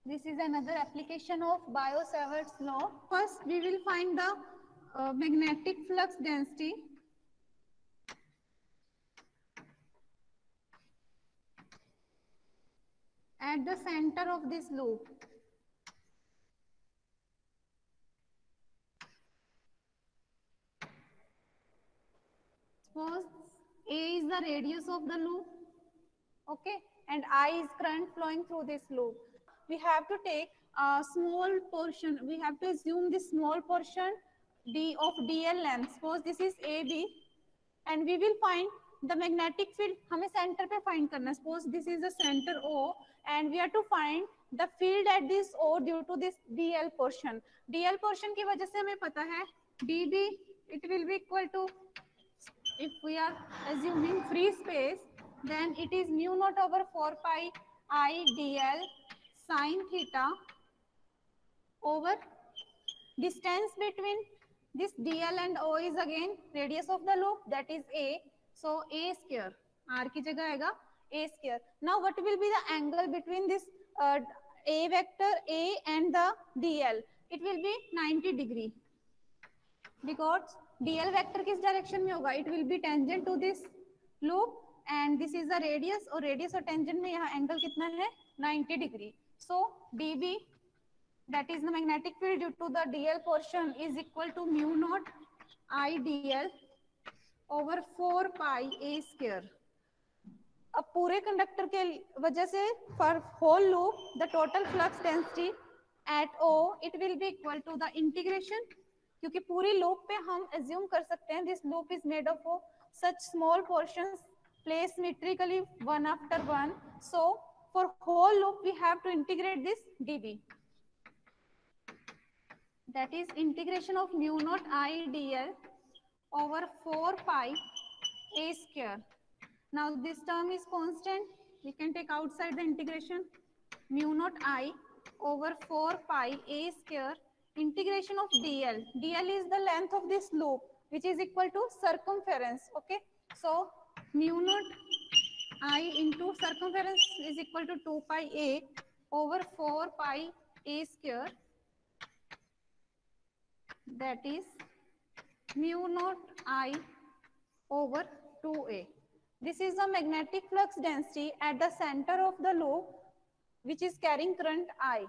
This is another application of Biot-Savart's law. First, we will find the magnetic flux density. At the center of this loop. Suppose A is the radius of the loop, okay, and I is current flowing through this loop. We have to take a small portion, we have to assume this small portion d of dl length. Suppose this is AB and we will find the magnetic field. हमें center पे find करना. Suppose this is the center O and we have to find the field at this O due to this dl portion. dl portion की वजह से हमें पता है dB it will be equal to, if we are assuming free space, then it is mu naught over 4 pi I dl sin theta over distance between this dl and O is again radius of the loop, that is A. So A square, R की जगह आएगा A square. Now what will be the angle between this A vector A and the dl? It will be 90 degree because dl vector किस direction में होगा? It will be tangent to this loop and this is the radius और radius और tangent में यहाँ angle कितना है? 90 degree. So dB, that is the magnetic field due to the dl portion, is equal to mu naught I dl over 4 pi A square. अब पूरे conductor के वजह से for whole loop the total flux density at O it will be equal to the integration, क्योंकि पूरी loop पे हम assume कर सकते हैं this loop is made up of such small portions placed symmetrically one after one. So for whole loop we have to integrate this dB. That is integration of mu naught I dl over 4 pi A square. Now this term is constant. We can take outside the integration. Mu naught I over 4 pi A square. Integration of dl. dl is the length of this loop, which is equal to circumference. Okay. So mu naught I into circumference is equal to 2 pi A over 4 pi A square. That is mu naught I over 2A. This is the magnetic flux density at the center of the loop, which is carrying current I,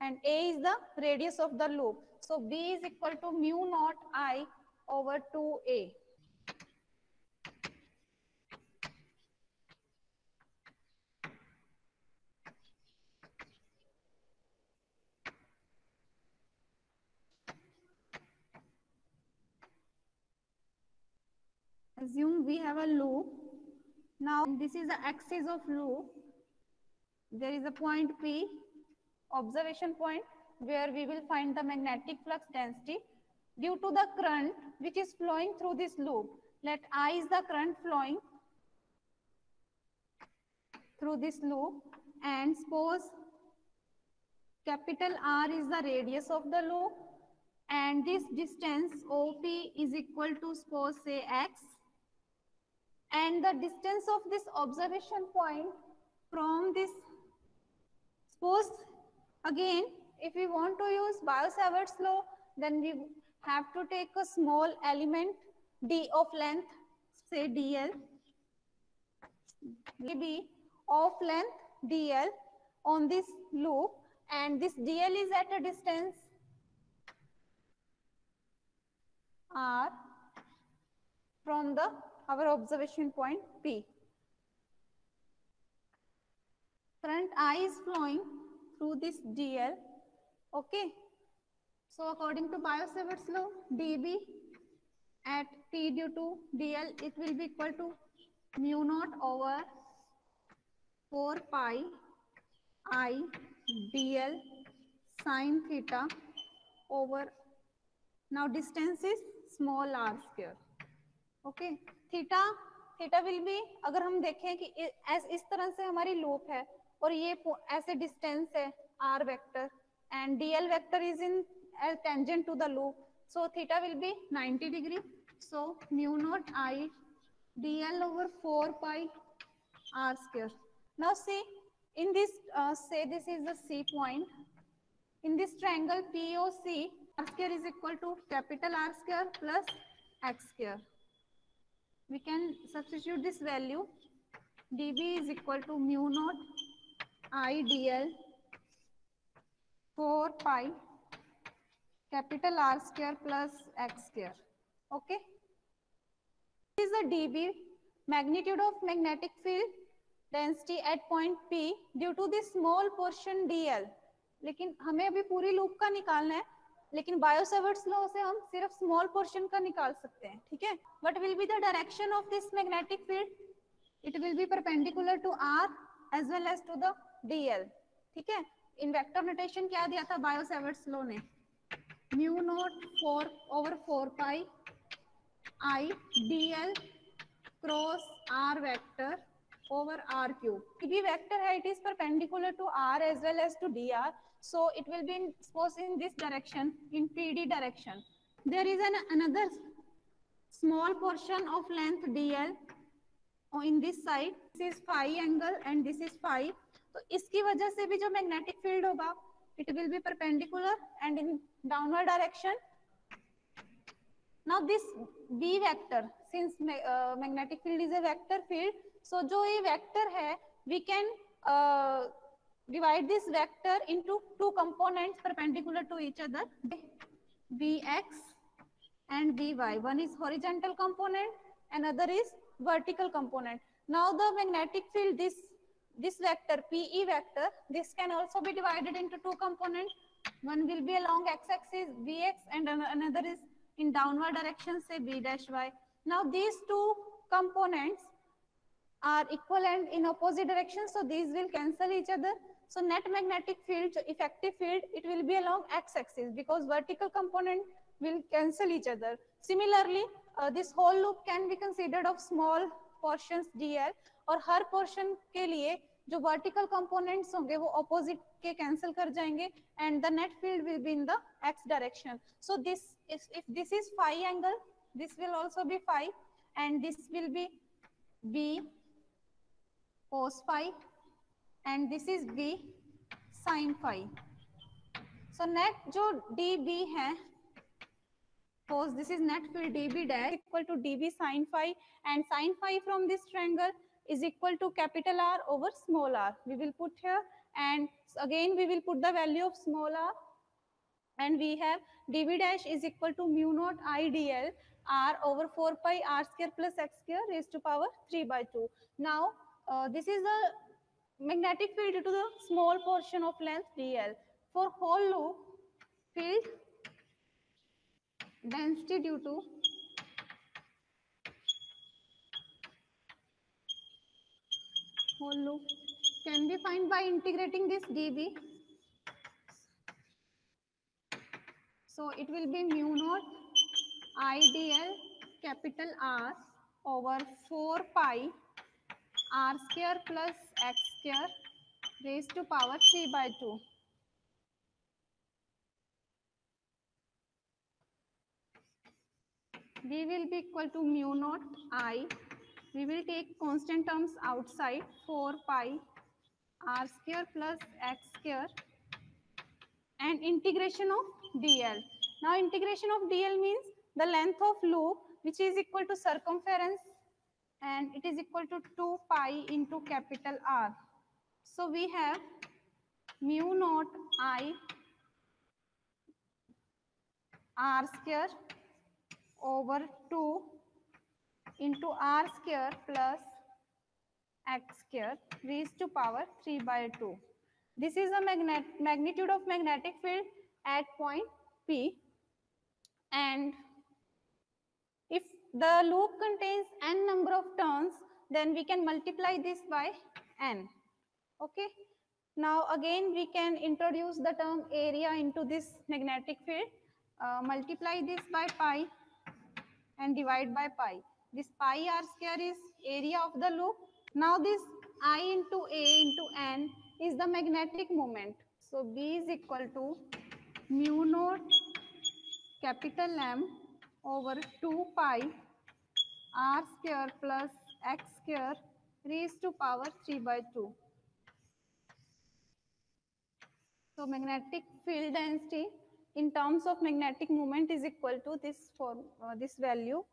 and A is the radius of the loop. So B is equal to mu naught I over 2A. Assume we have a loop. Now this is the axis of loop. There is a point P, observation point, where we will find the magnetic flux density due to the current which is flowing through this loop. Let I is the current flowing through this loop, and suppose capital R is the radius of the loop, and this distance OP is equal to, suppose, say x, and the distance of this observation point from this, suppose again if we want to use Biot-Savart's law, then we have to take a small element d of length, say dl, maybe of length dl on this loop, and this dl is at a distance r from the our observation point P. Current I is flowing through this dl. Okay. So according to Biot-Savart's law, dB at T due to dl, it will be equal to mu naught over 4 pi I dl sin theta over, now distance is small r square. Okay. Theta will be, अगर हम देखें कि इस तरह से हमारी loop है और ये ऐसे डिस्टेंस है r vector and dl vector is in tangent to the loop, so theta will be 90 degree. So mu naught I dl over 4 pi r square. Now see, In this, say this is the C point. In this triangle POC, r square is equal to capital R square plus x square. We can substitute this value. dB is equal to mu naught I dl 4 pi capital R square plus x square. Okay. This is the dB, magnitude of magnetic field density at point P due to this small portion dl. लेकिन हमें अभी पूरी loop का निकालना है, लेकिन bio-Savart's law से हम सिर्फ स्मॉल पोर्शन का निकाल सकते हैं. ठीक है. What will be the direction of this magnetic field? It will be perpendicular to R as well as to the dl. ठीक है. इन वेक्टर नोटेशन क्या दिया था बायो-सेवर्ट्स लॉ ने? Mu naught 4/4 pi I dl cross R vector over R cube. dB vector height is perpendicular to R as well as to dr, so it will be supposed in this direction, in PD direction. There is another small portion of length dl in this side. This is phi angle and this is phi. तो इसकी वजह से भी जो magnetic field होगा, it will be perpendicular and in downward direction. Now this B vector, since magnetic field is a vector field, so जो ये vector है, we can divide this vector into two components perpendicular to each other, Vx and Vy. One is horizontal component, another is vertical component. Now the magnetic field, this vector PE vector, this can also be divided into two components. One will be along x-axis Vx and another is in downward direction, say B dash y. Now these two components are equivalent in opposite directions, so these will cancel each other. So net magnetic field, effective field, it will be along x-axis because vertical component will cancel each other. Similarly, this whole loop can be considered of small portions dl, और हर portion के लिए जो vertical components होंगे वो opposite के cancel कर जाएंगे and the net field will be in the x direction. So this is, if this is phi angle, this will also be phi and this will be B cos phi and this is B sin phi. So net जो dB है, suppose this is net field dB dash equal to dB sin phi, and sin phi from this triangle is equal to capital R over small r. We will put here and again we will put the value of small r and we have dB dash is equal to mu naught I dl R over 4 pi R square plus x square raised to power 3/2. Now this is the magnetic field due to the small portion of length dl. For whole loop, field density due to whole loop can be found by integrating this dB. So it will be mu naught I dl capital R over 4 pi R square plus x square raised to power 3/2. B will be equal to mu naught I. We will take constant terms outside, 4 pi R square plus x square and integration of dl. Now integration of dl means the length of loop which is equal to circumference and it is equal to 2 pi into capital R. So we have mu naught I R square over 2 into R square plus x square raised to power 3/2. This is the magnitude of magnetic field at point P, and if the loop contains n number of turns, then we can multiply this by n. Okay. Now again we can introduce the term area into this magnetic field. Multiply this by pi and divide by pi. This pi r square is area of the loop. Now this I into A into N is the magnetic moment. So B is equal to mu naught capital M over 2 pi R square plus x square raised to power 3/2. So magnetic field density in terms of magnetic moment is equal to this value